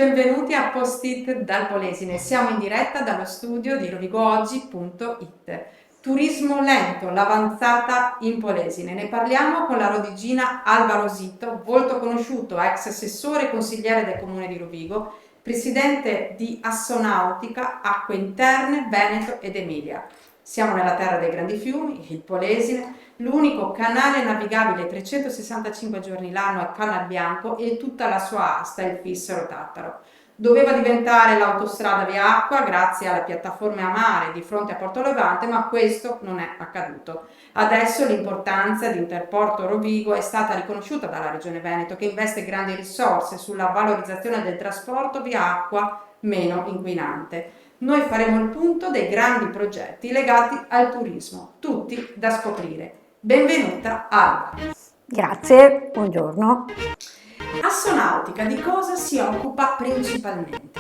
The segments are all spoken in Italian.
benvenuti a Post-it dal Polesine. Siamo in diretta dallo studio di rovigooggi.it. Turismo lento, l'avanzata in Polesine. Ne parliamo con la rodigina Alba Rosito, volto conosciuto, ex assessore e consigliere del comune di Rovigo, presidente di Assonautica, Acque Interne, Veneto ed Emilia. Siamo nella terra dei grandi fiumi, il Polesine, l'unico canale navigabile 365 giorni l'anno a Canal Bianco e tutta la sua asta, il Fissero Tattaro. Doveva diventare l'autostrada via acqua grazie alle piattaforme a mare di fronte a Porto Levante, ma questo non è accaduto. Adesso l'importanza di Interporto Rovigo è stata riconosciuta dalla Regione Veneto, che investe grandi risorse sulla valorizzazione del trasporto via acqua meno inquinante. Noi faremo il punto dei grandi progetti legati al turismo, tutti da scoprire. Benvenuta Alba. Grazie, buongiorno. Assonautica di cosa si occupa principalmente?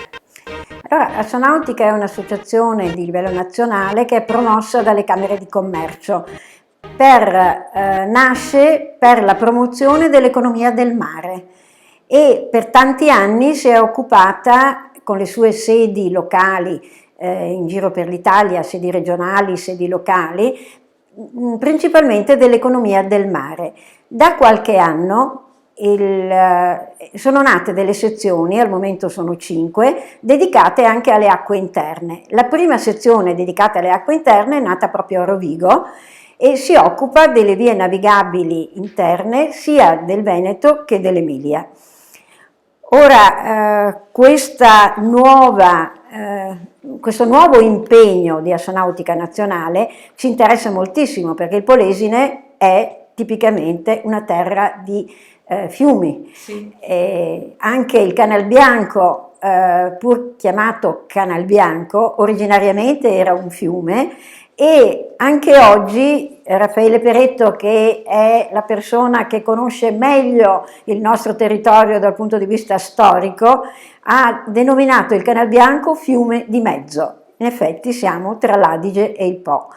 Allora, Assonautica è un'associazione di livello nazionale che è promossa dalle Camere di Commercio. Nasce per la promozione dell'economia del mare e per tanti anni si è occupata con le sue sedi locali in giro per l'Italia, sedi regionali, sedi locali, principalmente dell'economia del mare. Da qualche anno sono nate delle sezioni, al momento sono 5, dedicate anche alle acque interne. La prima sezione dedicata alle acque interne è nata proprio a Rovigo e si occupa delle vie navigabili interne sia del Veneto che dell'Emilia. Ora, questo nuovo impegno di Assonautica Nazionale ci interessa moltissimo perché il Polesine è tipicamente una terra di fiumi. Sì. Anche il Canal Bianco, pur chiamato Canal Bianco, originariamente era un fiume e anche oggi Raffaele Peretto, che è la persona che conosce meglio il nostro territorio dal punto di vista storico, ha denominato il Canal Bianco fiume di mezzo. In effetti siamo tra l'Adige e il Po.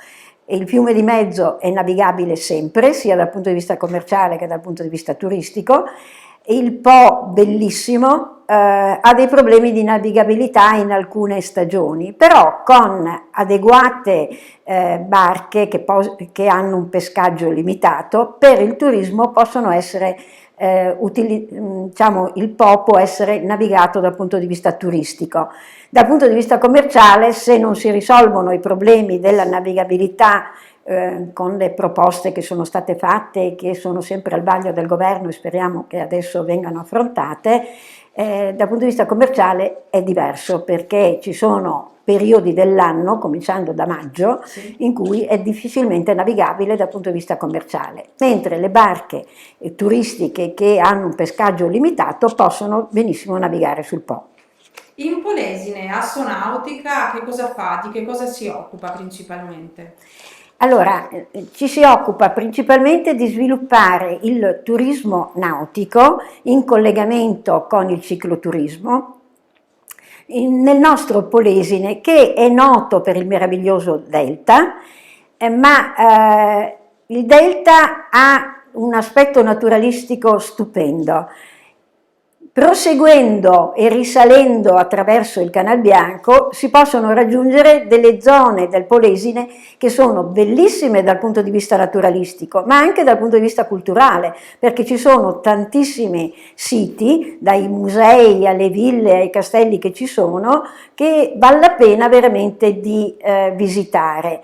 E il fiume di mezzo è navigabile sempre, sia dal punto di vista commerciale che dal punto di vista turistico. Il Po, bellissimo, ha dei problemi di navigabilità in alcune stagioni, però con adeguate barche che hanno un pescaggio limitato, per il turismo possono essere il Po può essere navigato dal punto di vista turistico. Dal punto di vista commerciale, se non si risolvono i problemi della navigabilità con le proposte che sono state fatte e che sono sempre al vaglio del governo e speriamo che adesso vengano affrontate, dal punto di vista commerciale è diverso perché ci sono periodi dell'anno, cominciando da maggio, Sì. in cui è difficilmente navigabile dal punto di vista commerciale, mentre le barche turistiche che hanno un pescaggio limitato possono benissimo navigare sul Po. In Polesine, Assonautica, che cosa fa? Di che cosa si occupa principalmente? Allora, ci si occupa principalmente di sviluppare il turismo nautico in collegamento con il cicloturismo nel nostro Polesine, che è noto per il meraviglioso delta, ma il delta ha un aspetto naturalistico stupendo. Proseguendo e risalendo attraverso il Canal Bianco si possono raggiungere delle zone del Polesine che sono bellissime dal punto di vista naturalistico, ma anche dal punto di vista culturale, perché ci sono tantissimi siti, dai musei alle ville ai castelli che ci sono, che vale la pena veramente di visitare.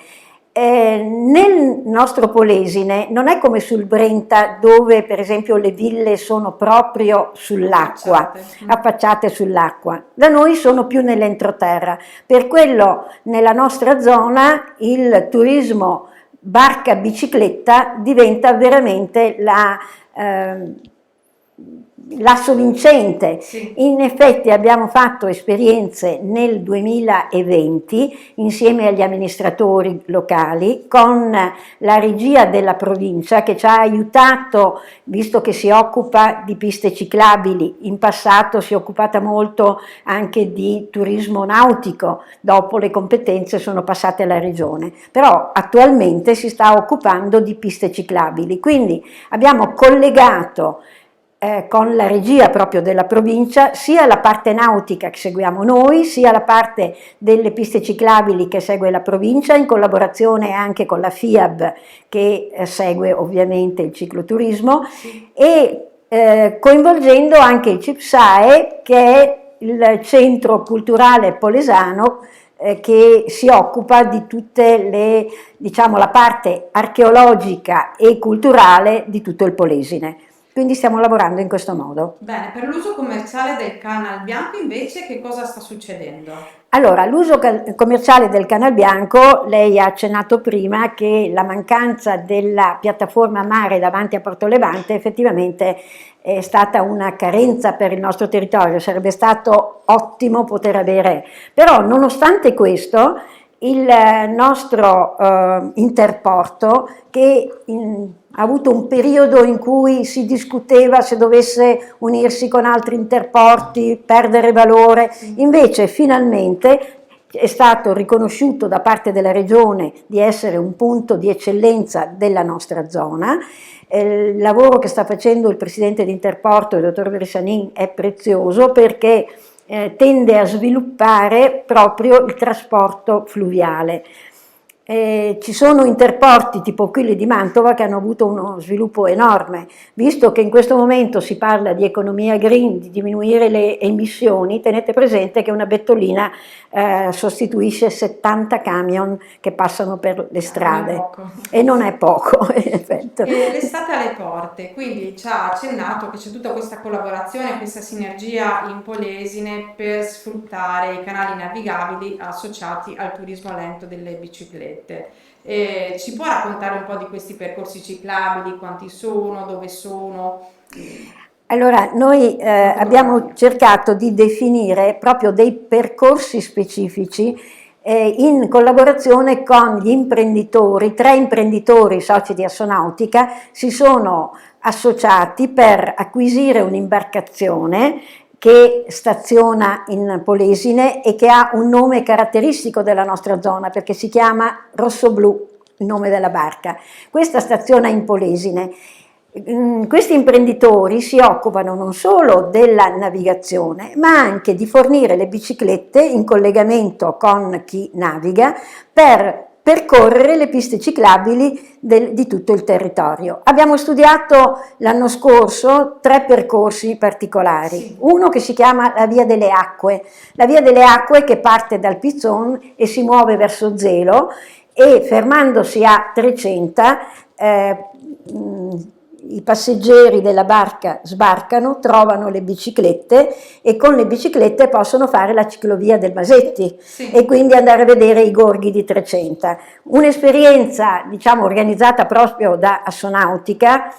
Nel nostro Polesine non è come sul Brenta, dove per esempio le ville sono proprio sull'acqua, affacciate sull'acqua. Da noi sono più nell'entroterra, per quello nella nostra zona il turismo barca bicicletta diventa veramente l'asso vincente. Sì. In effetti abbiamo fatto esperienze nel 2020 insieme agli amministratori locali con la regia della provincia che ci ha aiutato, visto che si occupa di piste ciclabili. In passato si è occupata molto anche di turismo nautico, dopo le competenze sono passate alla regione, però attualmente si sta occupando di piste ciclabili, quindi abbiamo collegato con la regia proprio della provincia, sia la parte nautica che seguiamo noi, sia la parte delle piste ciclabili che segue la provincia, in collaborazione anche con la FIAB che segue ovviamente il cicloturismo, e coinvolgendo anche il CIPSAE, che è il centro culturale polesano che si occupa di tutte le, diciamo, la parte archeologica e culturale di tutto il Polesine. Quindi stiamo lavorando in questo modo. Bene, per l'uso commerciale del Canal Bianco invece che cosa sta succedendo? Allora, l'uso commerciale del Canal Bianco, lei ha accennato prima che la mancanza della piattaforma mare davanti a Porto Levante effettivamente è stata una carenza per il nostro territorio, sarebbe stato ottimo poter avere, però nonostante questo il nostro interporto, che ha avuto un periodo in cui si discuteva se dovesse unirsi con altri interporti, perdere valore, invece finalmente è stato riconosciuto da parte della Regione di essere un punto di eccellenza della nostra zona. Il lavoro che sta facendo il Presidente di Interporto, il dottor Bressanin, è prezioso perché tende a sviluppare proprio il trasporto fluviale. Ci sono interporti tipo quelli di Mantova che hanno avuto uno sviluppo enorme, visto che in questo momento si parla di economia green, di diminuire le emissioni. Tenete presente che una bettolina sostituisce 70 camion che passano per le strade, e non è poco in effetti. L'estate alle porte, quindi ci ha accennato che c'è tutta questa collaborazione, questa sinergia in Polesine per sfruttare i canali navigabili associati al turismo lento delle biciclette. Ci può raccontare un po' di questi percorsi ciclabili, quanti sono, dove sono? Allora, noi abbiamo cercato di definire proprio dei percorsi specifici in collaborazione con gli imprenditori. 3 imprenditori soci di Assonautica si sono associati per acquisire un'imbarcazione che staziona in Polesine e che ha un nome caratteristico della nostra zona, perché si chiama Rossoblu, il nome della barca. Questa staziona in Polesine. Questi imprenditori si occupano non solo della navigazione, ma anche di fornire le biciclette in collegamento con chi naviga per percorrere le piste ciclabili di tutto il territorio. Abbiamo studiato l'anno scorso 3 percorsi particolari, sì. Uno che si chiama la Via delle Acque, che parte dal Pizzon e si muove verso Zelo, e fermandosi a Trecenta i passeggeri della barca sbarcano, trovano le biciclette e con le biciclette possono fare la ciclovia del Masetti, sì. E quindi andare a vedere i gorghi di Trecenta. Un'esperienza, diciamo, organizzata proprio da Assonautica.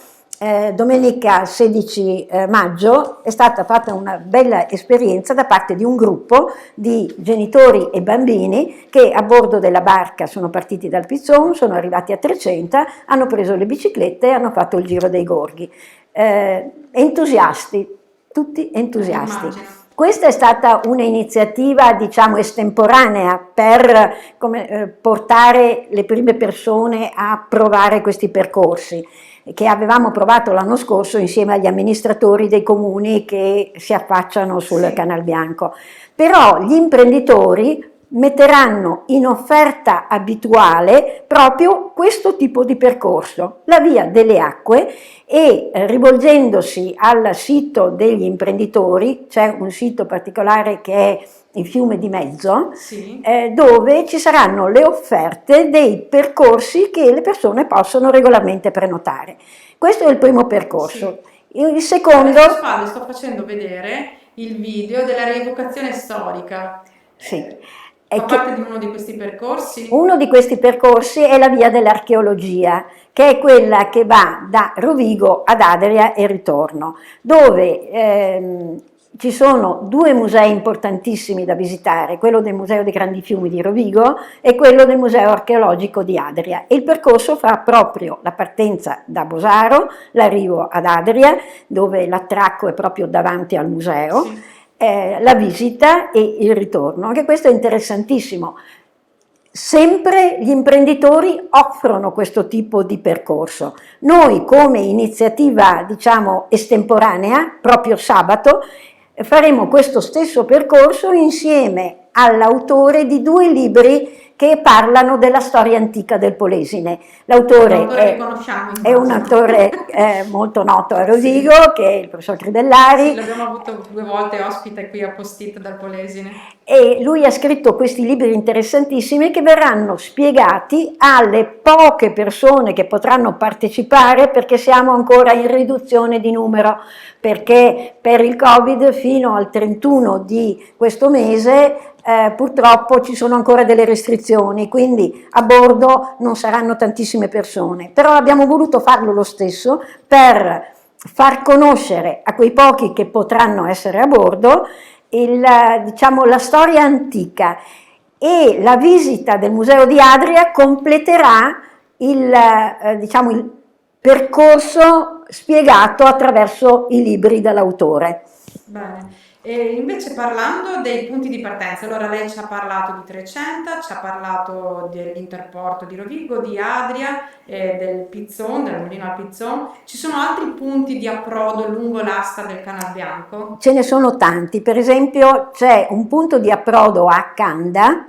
Domenica 16 maggio è stata fatta una bella esperienza da parte di un gruppo di genitori e bambini che a bordo della barca sono partiti dal Pizzon, sono arrivati a Trecenta, hanno preso le biciclette e hanno fatto il giro dei gorghi. Entusiasti, tutti entusiasti. Questa è stata un'iniziativa, diciamo, estemporanea per portare le prime persone a provare questi percorsi, che avevamo provato l'anno scorso insieme agli amministratori dei comuni che si affacciano sul sì. Canal Bianco. Però gli imprenditori metteranno in offerta abituale proprio questo tipo di percorso, la Via delle Acque, e rivolgendosi al sito degli imprenditori, c'è un sito particolare che è il Fiume di Mezzo, sì. Dove ci saranno le offerte dei percorsi che le persone possono regolarmente prenotare. Questo è il primo percorso. Sì. Il secondo... Alle spalle sto facendo vedere il video della rievocazione storica. Sì. Fa parte di uno di questi percorsi? Uno di questi percorsi è la Via dell'Archeologia, che è quella che va da Rovigo ad Adria e ritorno, dove ci sono 2 musei importantissimi da visitare, quello del Museo dei Grandi Fiumi di Rovigo e quello del Museo Archeologico di Adria. E il percorso fa proprio la partenza da Bosaro, l'arrivo ad Adria, dove l'attracco è proprio davanti al museo, sì. La visita e il ritorno. Anche questo è interessantissimo. sempre gli imprenditori offrono questo tipo di percorso. Noi come iniziativa, diciamo, estemporanea, proprio sabato, faremo questo stesso percorso insieme all'autore di 2 libri che parlano della storia antica del Polesine. L'autore è un autore molto noto a Rovigo, sì, che è il professor Cridellari. Sì, l'abbiamo avuto 2 volte ospite qui a Post-it dal Polesine. E lui ha scritto questi libri interessantissimi che verranno spiegati alle poche persone che potranno partecipare, perché siamo ancora in riduzione di numero, perché per il Covid fino al 31 di questo mese purtroppo ci sono ancora delle restrizioni, quindi a bordo non saranno tantissime persone, però abbiamo voluto farlo lo stesso per far conoscere a quei pochi che potranno essere a bordo diciamo, la storia antica, e la visita del Museo di Adria completerà diciamo, il percorso spiegato attraverso i libri dell'autore. Bene. E invece parlando dei punti di partenza, allora lei ci ha parlato di Trecenta, ci ha parlato dell'interporto di Rovigo, di Adria, del Pizzon, del mulino al Pizzon. Ci sono altri punti di approdo lungo l'asta del Canal Bianco? Ce ne sono tanti, per esempio c'è un punto di approdo a Canda,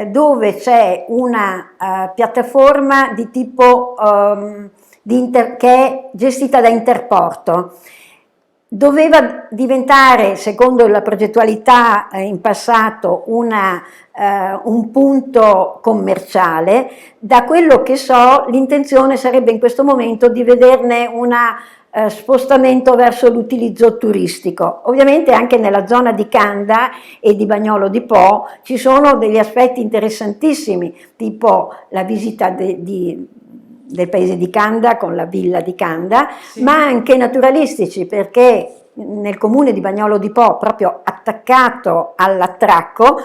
dove c'è una piattaforma di tipo che è gestita da Interporto. Doveva diventare, secondo la progettualità in passato, un punto commerciale. Da quello che so, l'intenzione sarebbe in questo momento di vederne un spostamento verso l'utilizzo turistico. Ovviamente anche nella zona di Canda e di Bagnolo di Po ci sono degli aspetti interessantissimi, tipo la visita del paese di Canda con la villa di Canda, sì, ma anche naturalistici, perché nel comune di Bagnolo di Po, proprio attaccato all'attracco,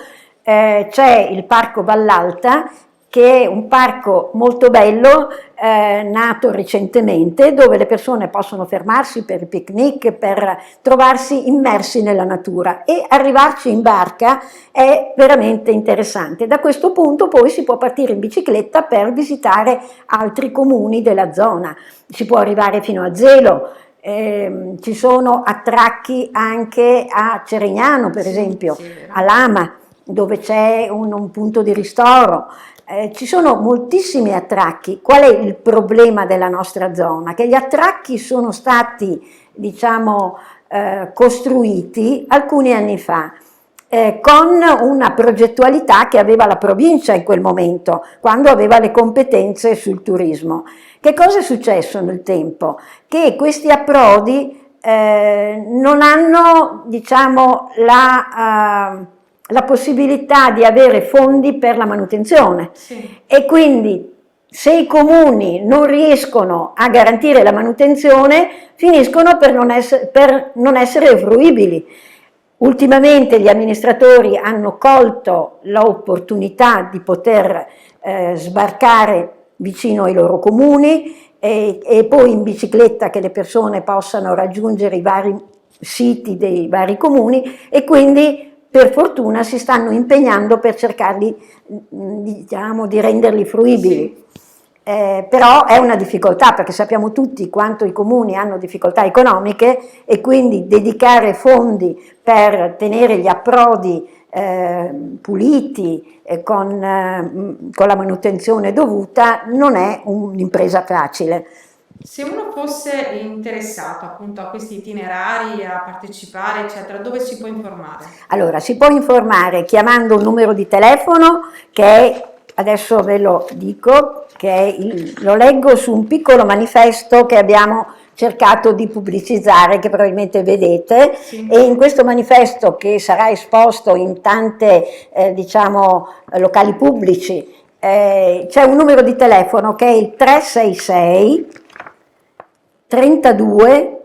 c'è il Parco Vallalta, che è un parco molto bello, nato recentemente, dove le persone possono fermarsi per il picnic, per trovarsi immersi nella natura, e arrivarci in barca è veramente interessante. Da questo punto poi si può partire in bicicletta per visitare altri comuni della zona, si può arrivare fino a Zelo. Ci sono attracchi anche a Cerignano, per esempio, sì, a Lama, dove c'è un punto di ristoro. Ci sono moltissimi attracchi. Qual è il problema della nostra zona? Che gli attracchi sono stati, diciamo, costruiti alcuni anni fa, con una progettualità che aveva la provincia in quel momento, quando aveva le competenze sul turismo. Che cosa è successo nel tempo? Che questi approdi non hanno, diciamo, la possibilità di avere fondi per la manutenzione, sì, e quindi se i comuni non riescono a garantire la manutenzione, finiscono per non essere fruibili. Ultimamente gli amministratori hanno colto l'opportunità di poter sbarcare vicino ai loro comuni e poi in bicicletta che le persone possano raggiungere i vari siti dei vari comuni, e quindi per fortuna si stanno impegnando per cercarli, diciamo, di renderli fruibili. Sì. Però è una difficoltà, perché sappiamo tutti quanto i comuni hanno difficoltà economiche, e quindi dedicare fondi per tenere gli approdi puliti con la manutenzione dovuta non è un'impresa facile. Se uno fosse interessato appunto a questi itinerari, a partecipare, eccetera, dove si può informare? Allora, si può informare chiamando un numero di telefono che è, adesso ve lo dico, che è lo leggo su un piccolo manifesto che abbiamo cercato di pubblicizzare, che probabilmente vedete, sì, e in questo manifesto, che sarà esposto in tante diciamo locali pubblici, c'è un numero di telefono che è il 366 32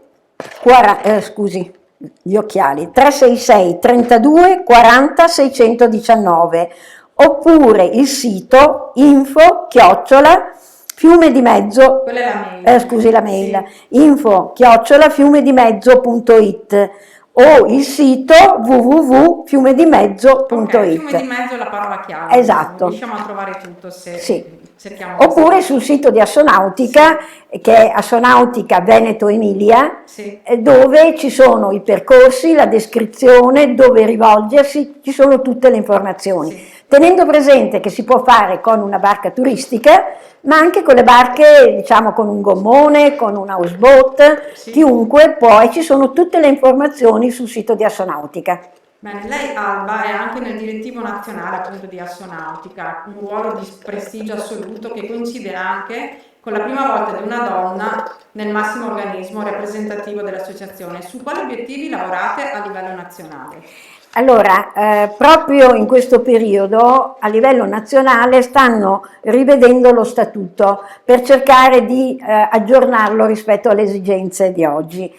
scusi, gli occhiali, 366 32 40 619, oppure il sito info@fiumedimezzo, quella è la mail, scusi, la mail, sì, info@fiumedimezzo.it, o il sito www.fiumedimezzo.it. Ok, fiume di mezzo è la parola chiave. Esatto. Riusciamo a trovare tutto se Sì. cerchiamo. Oppure sul sito di Assonautica, che è Assonautica Veneto Emilia, Sì. dove ci sono i percorsi, la descrizione, dove rivolgersi, ci sono tutte le informazioni. Sì. Tenendo presente che si può fare con una barca turistica, ma anche con le barche, diciamo, con un gommone, con un houseboat, Sì. chiunque può, e ci sono tutte le informazioni sul sito di Assonautica. Bene, lei Alba è anche nel direttivo nazionale appunto di Assonautica, un ruolo di prestigio assoluto che coincide anche con la prima volta di una donna nel massimo organismo rappresentativo dell'associazione. Su quali obiettivi lavorate a livello nazionale? Allora, proprio in questo periodo a livello nazionale stanno rivedendo lo statuto per cercare di aggiornarlo rispetto alle esigenze di oggi.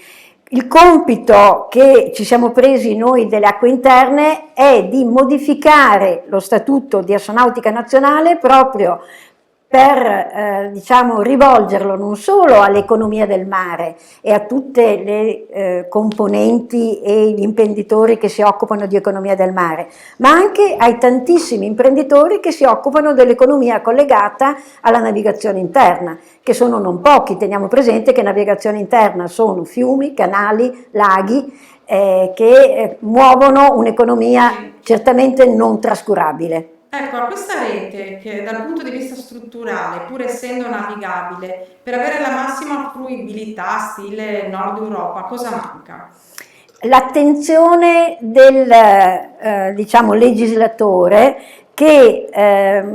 Il compito che ci siamo presi noi delle acque interne è di modificare lo statuto di Assonautica Nazionale proprio per diciamo, rivolgerlo non solo all'economia del mare e a tutte le componenti e gli imprenditori che si occupano di economia del mare, ma anche ai tantissimi imprenditori che si occupano dell'economia collegata alla navigazione interna, che sono non pochi. Teniamo presente che navigazione interna sono fiumi, canali, laghi che muovono un'economia certamente non trascurabile. Ecco, a questa rete che dal punto di vista strutturale, pur essendo navigabile, per avere la massima fruibilità stile Nord Europa, cosa manca? L'attenzione del diciamo, legislatore che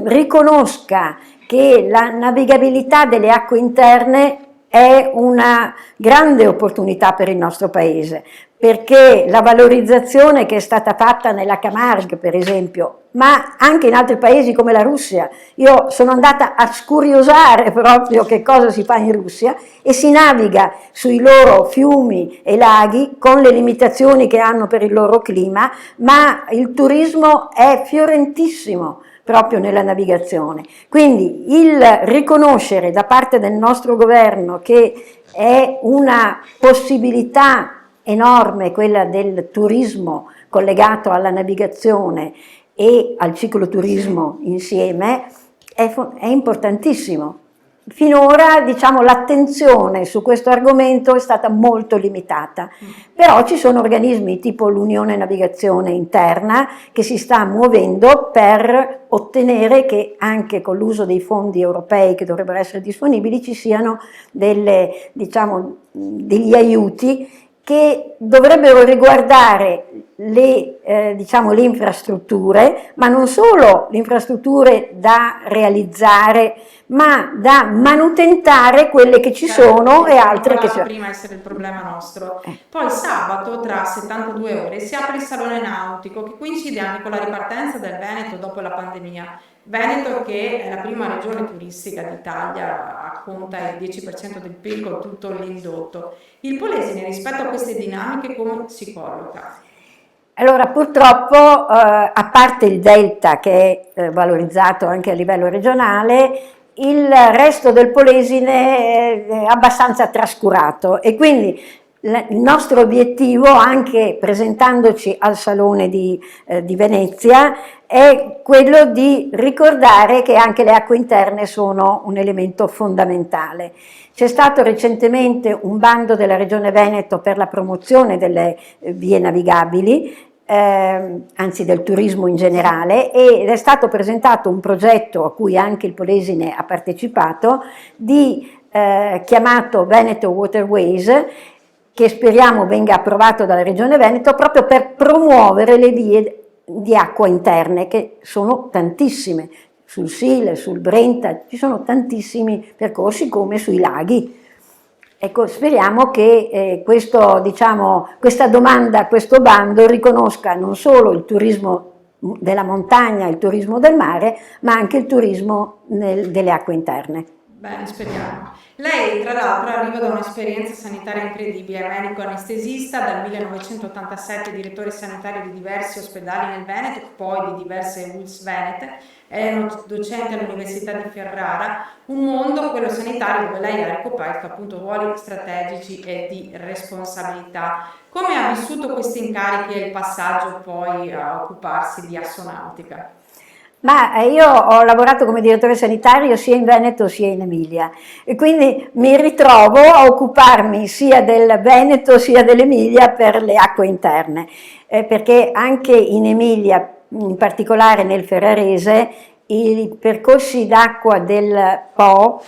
riconosca che la navigabilità delle acque interne è una grande opportunità per il nostro paese, perché la valorizzazione che è stata fatta nella Camargue, per esempio, ma anche in altri paesi come la Russia, io sono andata a scuriosare proprio che cosa si fa in Russia e si naviga sui loro fiumi e laghi con le limitazioni che hanno per il loro clima, ma il turismo è fiorentissimo proprio nella navigazione. Quindi il riconoscere da parte del nostro governo che è una possibilità enorme quella del turismo collegato alla navigazione e al cicloturismo insieme, è importantissimo. Finora, diciamo, l'attenzione su questo argomento è stata molto limitata, però ci sono organismi tipo l'Unione Navigazione Interna che si sta muovendo per ottenere che anche con l'uso dei fondi europei che dovrebbero essere disponibili ci siano delle, diciamo, degli aiuti che dovrebbero riguardare diciamo, le infrastrutture, ma non solo le infrastrutture da realizzare, ma da manutentare quelle che ci sono e altre che ci sono. Prima essere il problema nostro. Poi sabato, tra 72 ore, si apre il Salone Nautico, che coincide anche con la ripartenza del Veneto dopo la pandemia. Veneto, che è la prima regione turistica d'Italia, conta il 10% del PIL con tutto l'indotto. Il Polesine rispetto a queste dinamiche come si colloca? Allora, purtroppo, a parte il delta che è valorizzato anche a livello regionale, il resto del Polesine è abbastanza trascurato e quindi il nostro obiettivo, anche presentandoci al Salone di Venezia, è quello di ricordare che anche le acque interne sono un elemento fondamentale. C'è stato recentemente un bando della Regione Veneto per la promozione delle vie navigabili, anzi del turismo in generale, ed è stato presentato un progetto a cui anche il Polesine ha partecipato, chiamato Veneto Waterways, che speriamo venga approvato dalla Regione Veneto proprio per promuovere le vie di acqua interne, che sono tantissime, sul Sile, sul Brenta, ci sono tantissimi percorsi come sui laghi. Ecco, speriamo che questa domanda, questo bando riconosca non solo il turismo della montagna, il turismo del mare, ma anche il turismo delle acque interne. Bene, speriamo. Lei, tra l'altro, arriva da un'esperienza sanitaria incredibile, è medico anestesista, dal 1987 direttore sanitario di diversi ospedali nel Veneto, poi di diverse ULSS venete, è docente all'Università di Ferrara, un mondo, quello sanitario, dove lei ha ricoperto appunto ruoli strategici e di responsabilità. Come ha vissuto questi incarichi e il passaggio poi a occuparsi di astronautica? Ma io ho lavorato come direttore sanitario sia in Veneto sia in Emilia e quindi mi ritrovo a occuparmi sia del Veneto sia dell'Emilia per le acque interne, perché anche in Emilia, in particolare nel Ferrarese, i percorsi d'acqua del Po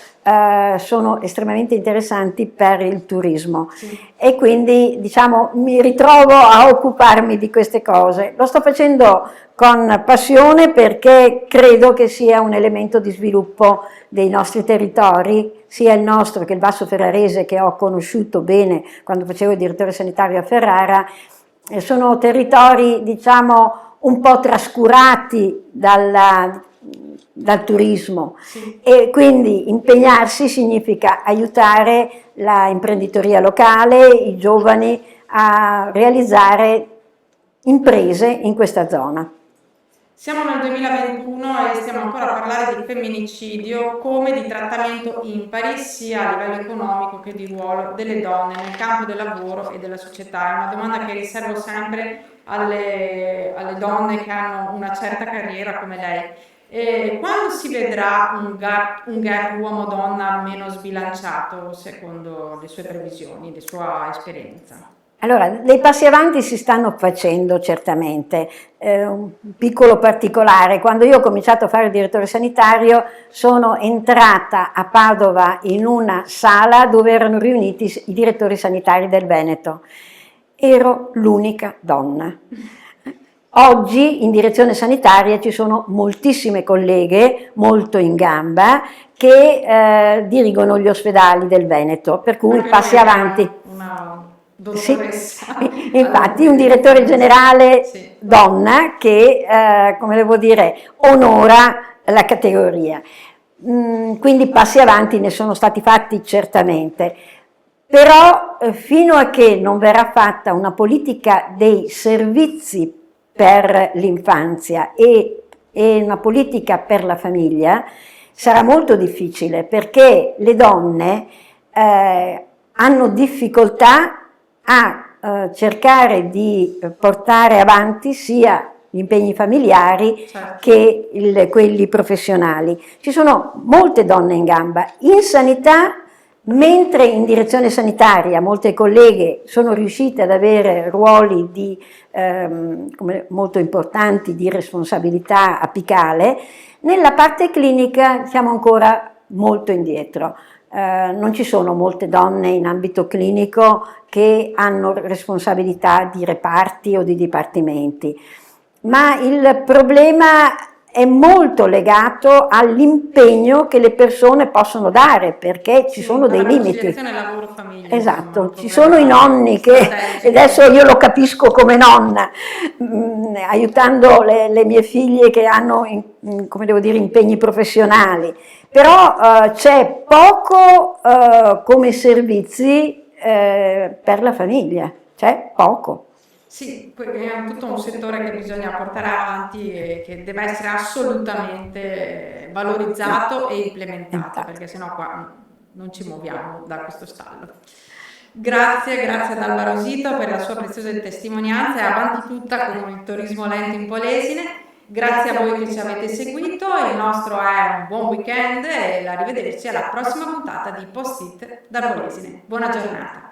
sono estremamente interessanti per il turismo e quindi diciamo mi ritrovo a occuparmi di queste cose. Lo sto facendo con passione perché credo che sia un elemento di sviluppo dei nostri territori, sia il nostro che il Basso Ferrarese, che ho conosciuto bene quando facevo il direttore sanitario a Ferrara. Sono territori diciamo un po' trascurati dal turismo e quindi impegnarsi significa aiutare la imprenditoria locale, i giovani a realizzare imprese in questa zona. Siamo nel 2021 e stiamo ancora a parlare di femminicidio come di trattamento impari sia a livello economico che di ruolo delle donne nel campo del lavoro e della società. È una domanda che riservo sempre alle donne che hanno una certa carriera come lei. E quando si vedrà un gap uomo-donna meno sbilanciato secondo le sue previsioni, la sua esperienza? Allora, dei passi avanti si stanno facendo certamente. Un piccolo particolare: quando io ho cominciato a fare il direttore sanitario sono entrata a Padova in una sala dove erano riuniti i direttori sanitari del Veneto. Ero l'unica donna. Oggi in direzione sanitaria ci sono moltissime colleghe molto in gamba che dirigono gli ospedali del Veneto, per cui passi avanti. Sì, infatti un direttore generale donna che, come devo dire, onora la categoria. Quindi passi avanti ne sono stati fatti certamente, però fino a che non verrà fatta una politica dei servizi per l'infanzia e una politica per la famiglia, sarà molto difficile perché le donne hanno difficoltà a cercare di portare avanti sia gli impegni familiari che quelli professionali. Ci sono molte donne in gamba. In sanità, mentre in direzione sanitaria molte colleghe sono riuscite ad avere ruoli molto importanti di responsabilità apicale, nella parte clinica siamo ancora molto indietro. Non ci sono molte donne in ambito clinico che hanno responsabilità di reparti o di dipartimenti, ma il problema è molto legato all'impegno che le persone possono dare, perché ci sono dei limiti. Lavoro-famiglia. Esatto, insomma, ci sono i nonni che, adesso io lo capisco come nonna, aiutando le mie figlie che hanno, come devo dire, impegni professionali, però c'è poco come servizi per la famiglia, c'è poco. Sì, è tutto un settore che bisogna portare avanti e che deve essere assolutamente valorizzato e implementato, perché sennò qua non ci muoviamo da questo stallo. Grazie ad Alba Rosito per la sua preziosa testimonianza e avanti tutta con il turismo lento in Polesine. Grazie a voi che ci avete seguito, il nostro è un buon weekend e arrivederci alla prossima puntata di Post-it da Polesine. Buona giornata.